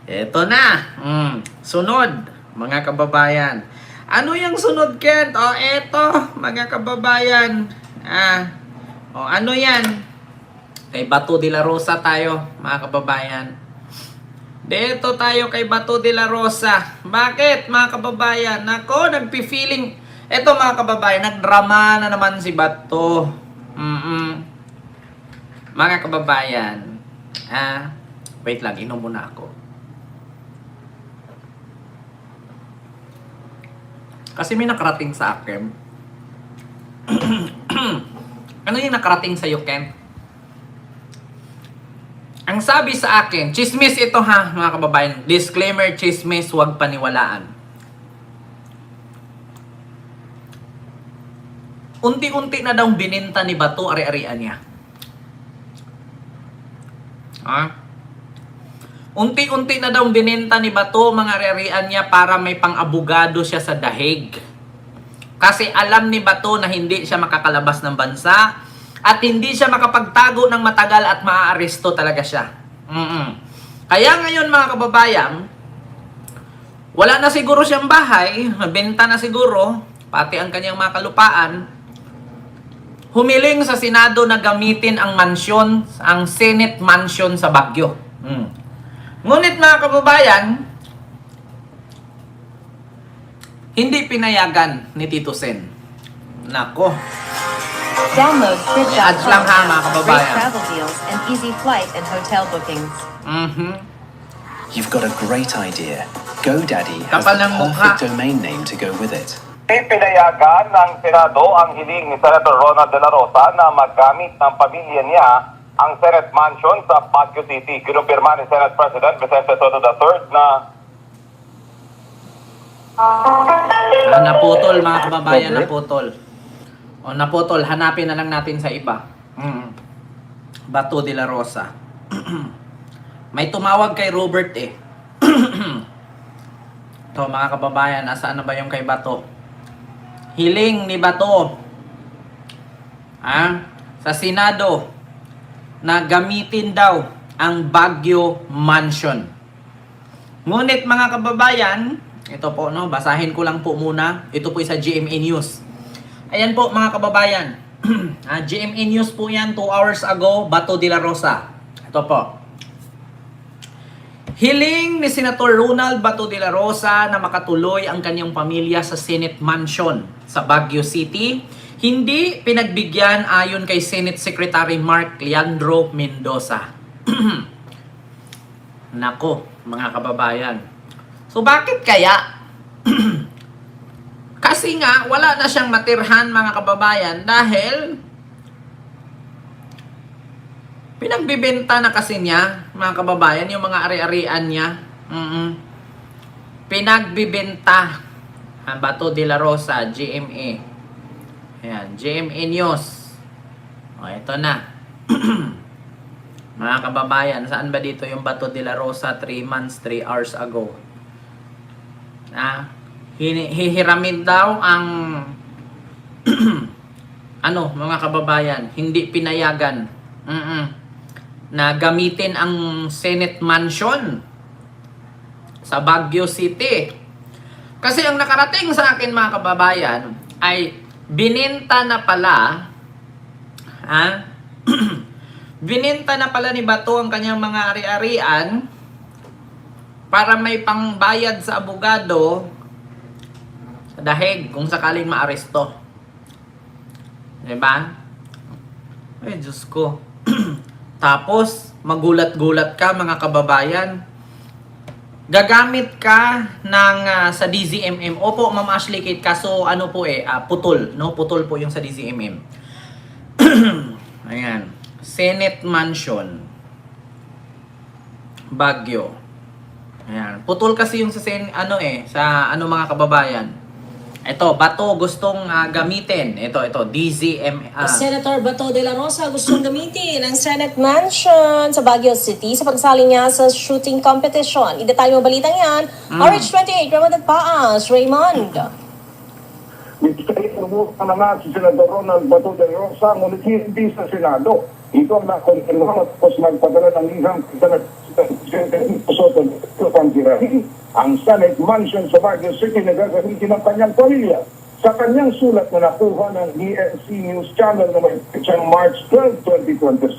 Eto na. Sunod, mga kababayan. Ano yung sunod, Kent? Eto, mga kababayan. Ano yan? Kay Bato de la Rosa tayo, mga kababayan. Dito tayo kay Bato de la Rosa. Bakit, mga kababayan? Nako, nagpi-feeling. Eto, mga kababayan, nagdrama na naman si Bato. Mga kababayan. Wait lang, inom muna ako. Kasi may nakarating sa akin. Ano yung nakarating sa'yo, Ken? Ang sabi sa akin, chismis ito ha, mga kababayan. Disclaimer, chismis, huwag paniwalaan. Unti-unti na daw bininta ni Bato, ari-arian niya. Unti-unti na daw bininta ni Bato, mga ari-arian niya para may pang-abogado siya sa dahig. Kasi alam ni Bato na hindi siya makakalabas ng bansa at hindi siya makapagtago ng matagal at maaaresto talaga siya. Kaya ngayon, mga kababayan, wala na siguro siyang bahay, benta na siguro, pati ang kanyang mga kalupaan. Humiling sa Senado na gamitin ang mansyon, ang Senate Mansion sa Baguio. Ngunit, mga kababayan, hindi pinayagan ni Tito Sen. Nako. Download Ads lang ha, mga kababayan. Great travel deals and easy flight and hotel bookings. You've got a great idea. GoDaddy has Kapal the ng mukha. perfect domain name to go with it. Pinayagan ng Senado ang hiling ni Senator Ronald De La Rosa na maggamit ng pamilya niya ang Senate Mansion sa Baguio City. Kinumpirma ni Senate President Vicente Soto III na Naputol, mga kababayan, naputol. Naputol, hanapin na lang natin sa iba. Bato de la Rosa. May tumawag kay Robert eh. Ito, mga kababayan, nasaan na ba yung kay Bato? Hiling ni Bato sa Senado na gamitin daw ang Baguio Mansion. Ngunit, mga kababayan, ito po, no, basahin ko lang po muna. Ito po sa GMA News. Ayan po, mga kababayan. GMA News po yan, 2 hours ago, Bato de la Rosa. Ito po. Hiling ni Senator Ronald Bato de la Rosa na makatuloy ang kanyang pamilya sa Senate Mansion sa Baguio City. Hindi pinagbigyan ayon kay Senate Secretary Mark Leandro Mendoza. Nako, mga kababayan. So bakit kaya? Kasi nga, wala na siyang matirhan, mga kababayan, dahil pinagbibenta na kasi niya, mga kababayan, yung mga ari-arian niya. Pinagbibenta. Bato de la Rosa, GMA. Ayan, GMA News. Ito na. Mga kababayan, saan ba dito yung Bato de la Rosa 3 months, 3 hours ago? Hihiramin daw ang mga kababayan, hindi pinayagan na gamitin ang Senate Mansion sa Baguio City. Kasi ang nakarating sa akin, mga kababayan, ay bininta na pala bininta na pala ni Bato ang kanyang mga ari-arian para may pangbayad sa abogado sa dahig kung sakaling maaresto. Diba? Ay, Diyos ko. Tapos, magulat-gulat ka, mga kababayan. Gagamit ka ng sa DZMM. Opo, Ma'am Ashley Kate, kaso putol. No? Putol po yung sa DZMM. Ayan. Senate Mansion. Baguio. Ayan. Putol kasi yung sa mga kababayan. Ito, Bato gustong gamitin. Ito, DZM. Senator Bato de la Rosa gustong gamitin ang Senate Mansion sa Baguio City sa pagsali niya sa shooting competition. Idetalye mo balitang yan. RH28, Raymond Paas. Raymond. Naman si Senador Ronald Bato de la Rosa, ngunit hindi sa Senado. Ito ang nakonfirma at tapos nagpadala ng liham sa ang Senate Mansion sa Baguio City na gagamitin ng kanyang pamilya. Sa kanyang sulat na nakuha ng DNC News Channel na may pitsang March 12, 2020,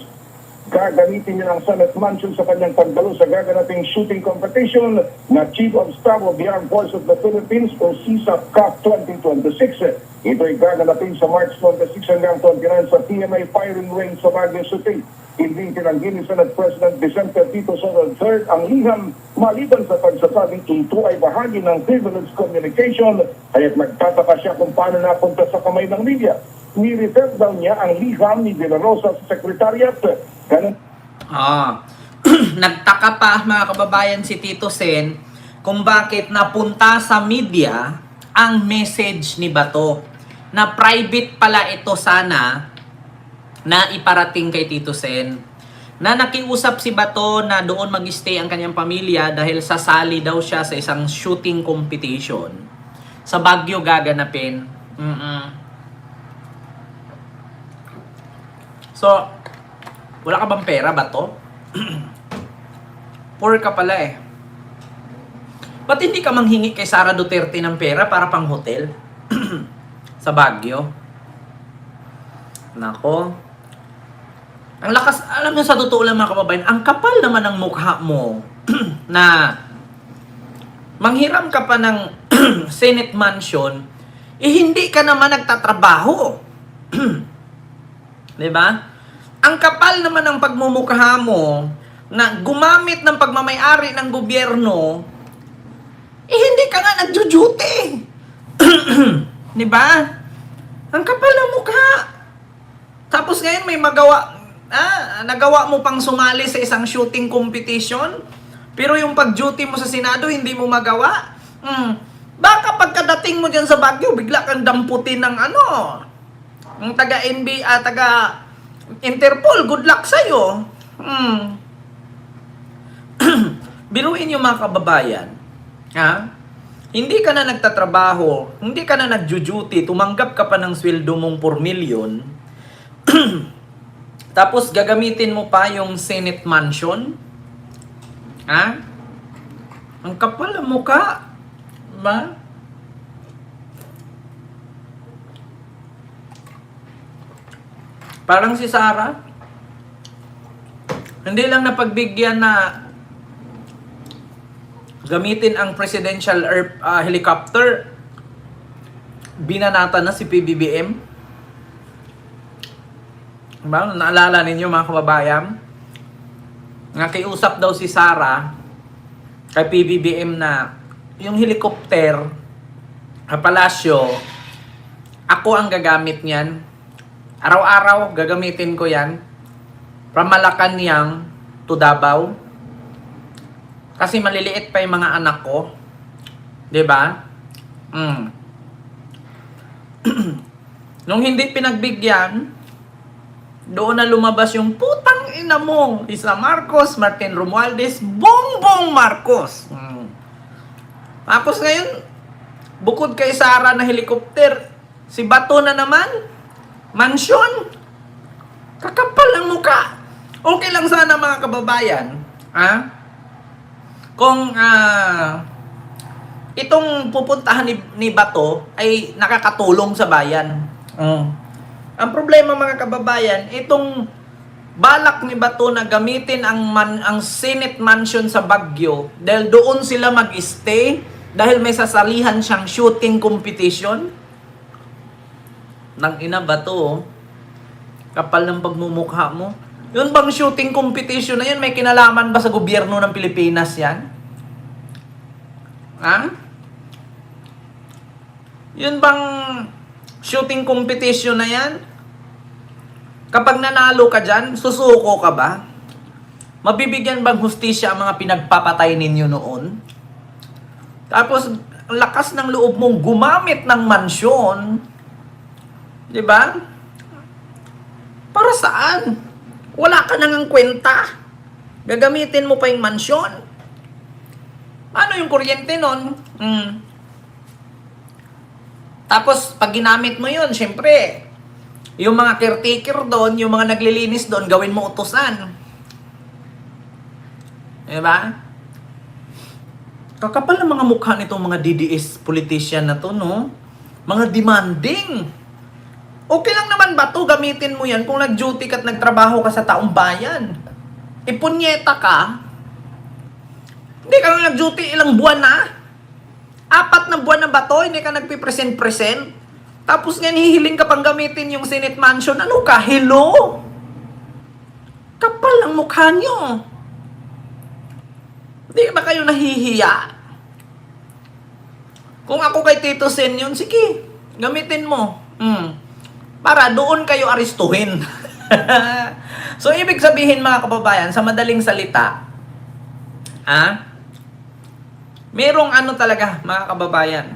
gagamitin niya ang Senate Mansion sa kanyang pagdalo sa gaganaping shooting competition na Chief of Staff of the Armed Forces of the Philippines o CSAP Cup 2026. Ito ay gaganapin sa March 26 hanggang 29 sa PMA Firing Range sa Baguio City. Hindi tinanggi ni Senate President Vicente Tito Soto III ang liham maliban sa pagsasabing ito ay bahagi ng privileged communication kaya't nagtataka siya kung paano napunta sa kamay ng media. Ni-refer daw niya ang liham ni De La Rosa sa Secretariat. Ganun. Nagtaka pa mga kababayan si Tito Sen kung bakit napunta sa media ang message ni Bato na private pala ito sana na iparating kay Tito Sen, na nakiusap si Bato na doon mag-stay ang kanyang pamilya dahil sasali daw siya sa isang shooting competition sa Baguio gaganapin. So, wala ka bang pera, Bato? Poor ka pala eh. Ba't hindi ka manghingi kay Sara Duterte ng pera para pang hotel? Sa Baguio? Nako. Ang lakas, alam niyo sa totoo lang mga kababayan, ang kapal naman ng mukha mo na manghiram ka pa ng Senate Mansion, hindi ka naman nagtatrabaho. Diba? Ang kapal naman ng pagmumukha mo na gumamit ng pagmamayari ng gobyerno, hindi ka nga nagjo-duty. Diba? Ang kapal ng mukha. Tapos ngayon may nagawa mo pang sumali sa isang shooting competition, pero yung pag-duty mo sa Senado, hindi mo magawa. Baka pagkadating mo dyan sa Baguio, bigla kang damputin ng ng taga-NBA, taga-Interpol, good luck sa'yo. Biruin yung mga kababayan. Hindi ka na nagtatrabaho, hindi ka na nag-duty, tumanggap ka pa ng sweldo mong 4 million, tapos gagamitin mo pa yung Senate Mansion? Ang kapal ang mukha. Ba? Parang si Sara, hindi lang napagbigyan na gamitin ang presidential helicopter, binanata na si PBBM. Naalala ninyo mga kababayan? Nakiusap daw si Sara kay PBBM na yung helicopter sa palasyo, ako ang gagamit niyan. Araw-araw gagamitin ko yan from Malacanang to Davao. Kasi maliliit pa yung mga anak ko. 'Di ba? Nung hindi pinagbigyan, doon na lumabas yung putang ina mong Isa Marcos, Martin Romualdez, Bongbong Marcos. Tapos ngayon, bukod kay Sara na helicopter, si Bato na naman, mansion. Kakapal ang muka. Okay lang sana mga kababayan, kung itong pupuntahan ni Bato ay nakakatulong sa bayan. Ang problema mga kababayan, itong balak ni Bato na gamitin ang Senate Mansion sa Baguio dahil doon sila mag-stay dahil may sasalihan siyang shooting competition. Nang ina Bato, kapal ng pagmumukha mo. Yun bang shooting competition na yun, may kinalaman ba sa gobyerno ng Pilipinas yan? Yun bang shooting competition na yan? Kapag nanalo ka dyan, susuko ka ba? Mabibigyan bang hustisya ang mga pinagpapatay ninyo noon? Tapos, lakas ng loob mong gumamit ng mansyon. Diba? Para saan? Wala ka nang kwenta. Gagamitin mo pa yung mansyon. Ano yung kuryente nun? Tapos, pag ginamit mo yun, syempre, Yung mga caretaker doon, yung mga naglilinis doon, gawin mo utusan. Diba? Kakapal ng mga mukha nitong mga DDS politician na to, no? Mga demanding. Okay lang naman ba to? Gamitin mo yan kung nag-duty ka at nagtrabaho ka sa taong bayan. Ipunyeta ka. Hindi ka lang nag-duty ilang buwan na. 4 na buwan na ba to? Hindi ka nagpipresent-present. Tapos nga hihiling ka pang gamitin yung Senate Mansion. Ano ka? Hello? Kapal ang mukha nyo. Hindi ba kayo nahihiya? Kung ako kay Tito Sen yun, sige, gamitin mo. Para doon kayo aristuhin. So, ibig sabihin mga kababayan, sa madaling salita, merong ano talaga mga kababayan,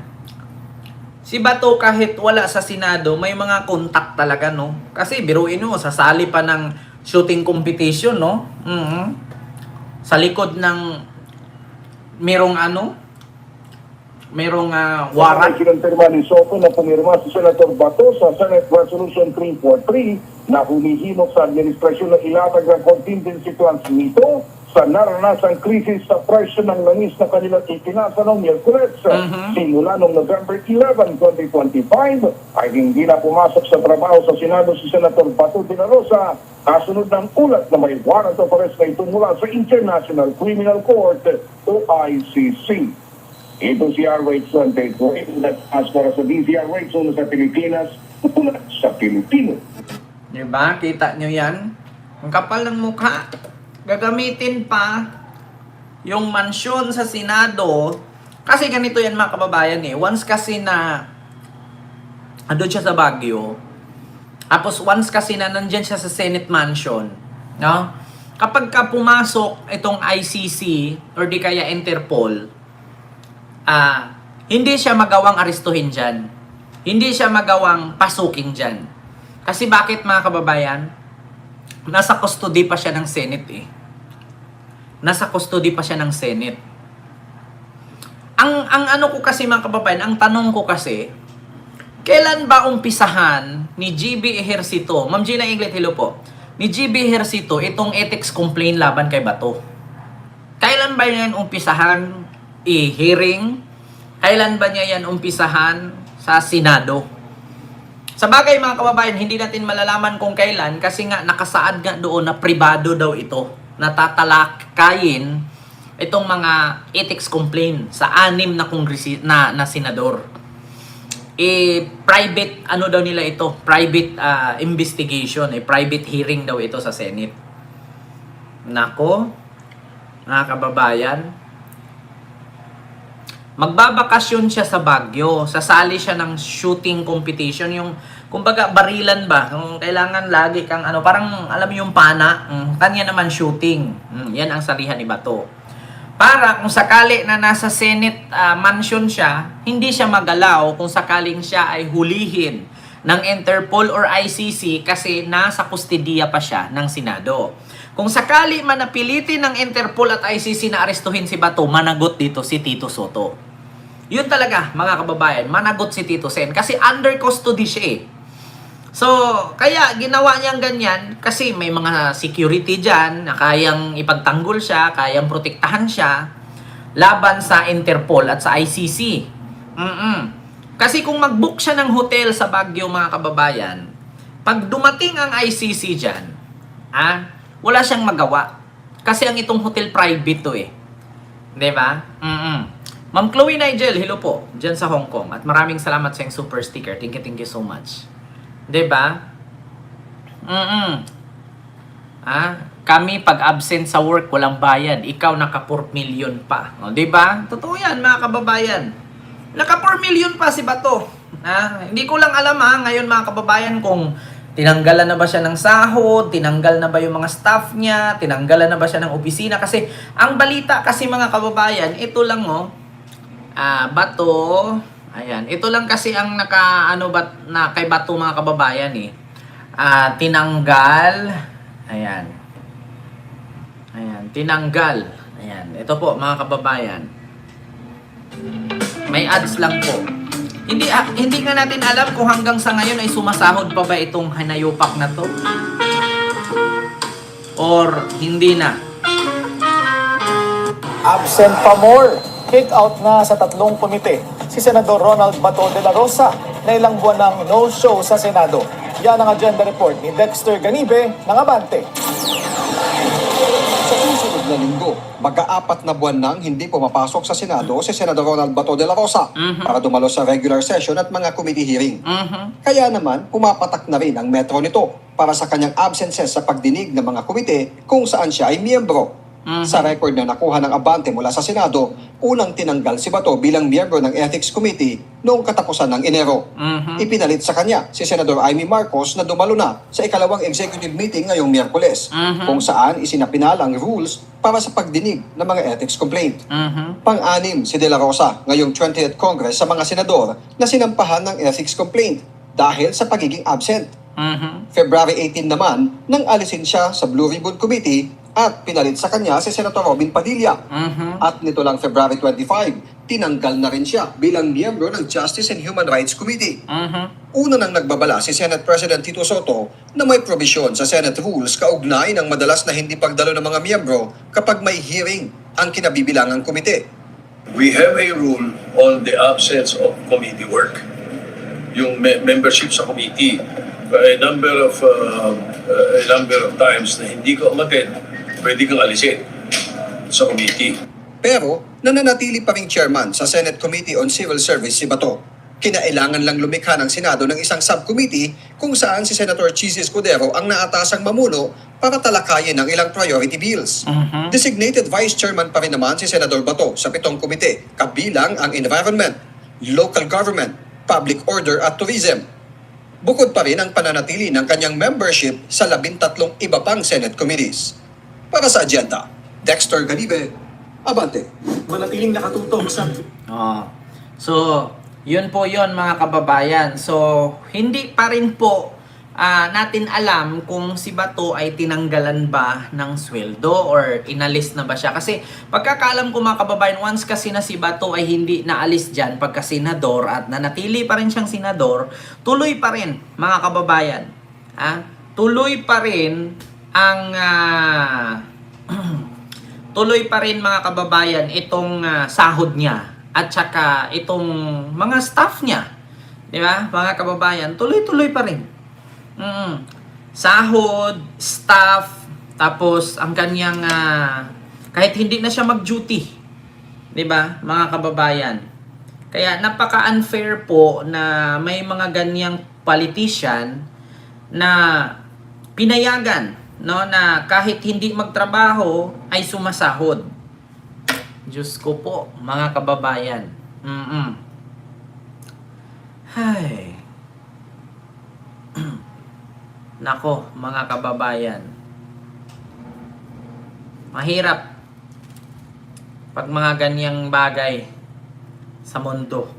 si Bato kahit wala sa Senado, may mga contact talaga, no? Kasi biruin mo, sasali pa ng shooting competition, no? Sa likod ng merong warrant. Kinonfirma ni Soto na pumirma si Senator Bato sa Senate Resolution 343 na humihimok sa administrasyon na ilatag ng contingency plans nito sa naranasang krisis sa presyo ng langis na kanilang ipinasa noong Miyerkules. Simula noong November 11, 2025 ay hindi na pumasok sa trabaho sa Senado si Senator Bato de la Rosa kasunod ng ulat na may warrant of arrest na ito mula sa International Criminal Court o ICC. Ito si RH28 that as para sa DZRH una sa Pilipinas, una sa Pilipino. Diba? Kita nyo yan? Ang kapal ng mukha. Gagamitin pa yung mansyon sa Senado. Kasi ganito yan mga kababayan eh. Once kasi na andun siya sa Baguio, tapos once kasi na nandyan siya sa Senate Mansion, no? Kapag ka pumasok itong ICC or di kaya Interpol, hindi siya magawang aristuhin dyan. Hindi siya magawang pasukin dyan. Kasi bakit mga kababayan? Nasa custody pa siya ng Senate eh. Nasa custody pa siya ng Senate. Ang ano ko kasi mga kababayan, ang tanong ko kasi, kailan ba umpisahan ni GB Ejercito, Ma'am Gina Inglet, hello po, ni GB Ejercito itong ethics complaint laban kay Bato? Kailan ba yan umpisahan i-hearing? Kailan ba niya yan umpisahan sa Senado? Sa bagay mga kababayan, hindi natin malalaman kung kailan kasi nga nakasaad nga doon na pribado daw ito. Natatalakayin itong mga ethics complaint sa 6 na senador. Private ano daw nila ito? Private investigation, private hearing daw ito sa Senate. Nako, mga kababayan, magbabakasyon siya sa Baguio. Sasali siya ng shooting competition. Yung, kumbaga, barilan ba? Kung kailangan lagi kang, parang, alam mo yung pana, kanya naman shooting. Yan ang salihan ni Bato. Para kung sakali na nasa Senate mansion siya, hindi siya magalaw kung sakaling siya ay hulihin ng Interpol or ICC kasi nasa kustodiya pa siya ng Senado. Kung sakali manapilitin ng Interpol at ICC na arestuhin si Bato, managot dito si Tito Soto. Yun talaga, mga kababayan, managot si Tito Sen. Kasi under custody siya eh. So, kaya ginawa niyang ganyan kasi may mga security dyan na kayang ipagtanggol siya, kayang protektahan siya laban sa Interpol at sa ICC. Kasi kung mag-book siya ng hotel sa Baguio, mga kababayan, pag dumating ang ICC dyan, wala siyang magawa. Kasi ang itong hotel private to eh. Diba? Ma'am Chloe Nigel, hello po, dyan sa Hong Kong. At maraming salamat sa yung super sticker. Thank you so much. Diba? Kami pag absent sa work, walang bayad. Ikaw naka 4 million pa. O, diba? Totoo yan, mga kababayan. Naka 4 million pa si Bato. Hindi ko lang alam ngayon mga kababayan kung tinanggalan na ba siya ng sahod, tinanggal na ba yung mga staff niya, tinanggalan na ba siya ng opisina. Kasi ang balita kasi mga kababayan, ito lang Bato, ayan, ito lang kasi ang kay Bato mga kababayan eh. Tinanggal, ayan, tinanggal, ayan, ito po mga kababayan. May ads lang po. Hindi nga natin alam kung hanggang sa ngayon ay sumasahod pa ba itong Hanayupak na to. Or hindi na. Absent pa more. Kick out na sa tatlong komite si Senador Ronald Bato de la Rosa na ilang buwan ng no-show sa Senado. Yan ang agenda report ni Dexter Ganibe ng Abante. Sa susunod na linggo, mag-aapat na buwan nang hindi pumapasok sa Senado si Senador Ronald Bato de la Rosa para dumalo sa regular session at mga committee hearing. Kaya naman, pumapatak na rin ang metro nito para sa kanyang absences sa pagdinig ng mga komite kung saan siya ay miyembro. Sa record na nakuha ng Abante mula sa Senado, unang tinanggal si Bato bilang miyembro ng Ethics Committee noong katapusan ng Enero. Ipinalit sa kanya si Senador Amy Marcos na dumalo na sa ikalawang executive meeting ngayong Miyerkules, kung saan isinapinal ang rules para sa pagdinig ng mga ethics complaint. Pang-anim si De La Rosa ngayong 20th Congress sa mga senador na sinampahan ng ethics complaint dahil sa pagiging absent. February 18 naman nang alisin siya sa Blue Ribbon Committee at pinalit sa kanya si Senator Robin Padilla. At nito lang February 25, tinanggal na rin siya bilang miyembro ng Justice and Human Rights Committee. Una nang nagbabala si Senate President Tito Soto na may probisyon sa Senate rules kaugnay ng madalas na hindi pagdalo ng mga miyembro kapag may hearing ang kinabibilangang komite. We have a rule on the absence of committee work. Yung membership sa committee, a number of times na hindi ka umattend, pwede kang alisin sa committee. Pero nananatili pa ring chairman sa Senate Committee on Civil Service si Bato. Kinailangan lang lumikha ng Senado ng isang subcommittee kung saan si Senator Chizzy Escudero ang naatasang mamuno para talakayin ang ilang priority bills. Designated Vice Chairman pa rin naman si Senador Bato sa 7 komite, kabilang ang Environment, Local Government, Public Order at Tourism. Bukod pa rin ang pananatili ng kanyang membership sa 13 iba pang Senate committees. Para sa agenda, Dexter Ganibe, Abante. Manatiling nakatutok sa... So, yun po yun mga kababayan. So, hindi pa rin po natin alam kung si Bato ay tinanggalan ba ng sweldo or inalis na ba siya. Kasi pagkakaalam ko mga kababayan, once kasi na si Bato ay hindi naalis dyan pagka senador at nanatili pa rin siyang senador, tuloy pa rin mga kababayan. Tuloy pa rin ang... tuloy pa rin mga kababayan itong sahod niya at saka itong mga staff niya. Di ba? Mga kababayan, tuloy-tuloy pa rin. Sahod, staff, tapos ang kanyang kahit hindi na siya mag-duty. 'Di ba, mga kababayan? Kaya napaka-unfair po na may mga ganyang politician na pinayagan, no, na kahit hindi magtrabaho ay sumasahod. Diyos ko po, mga kababayan. Hay. Nako, mga kababayan. Mahirap pag mga ganyang bagay sa mundo.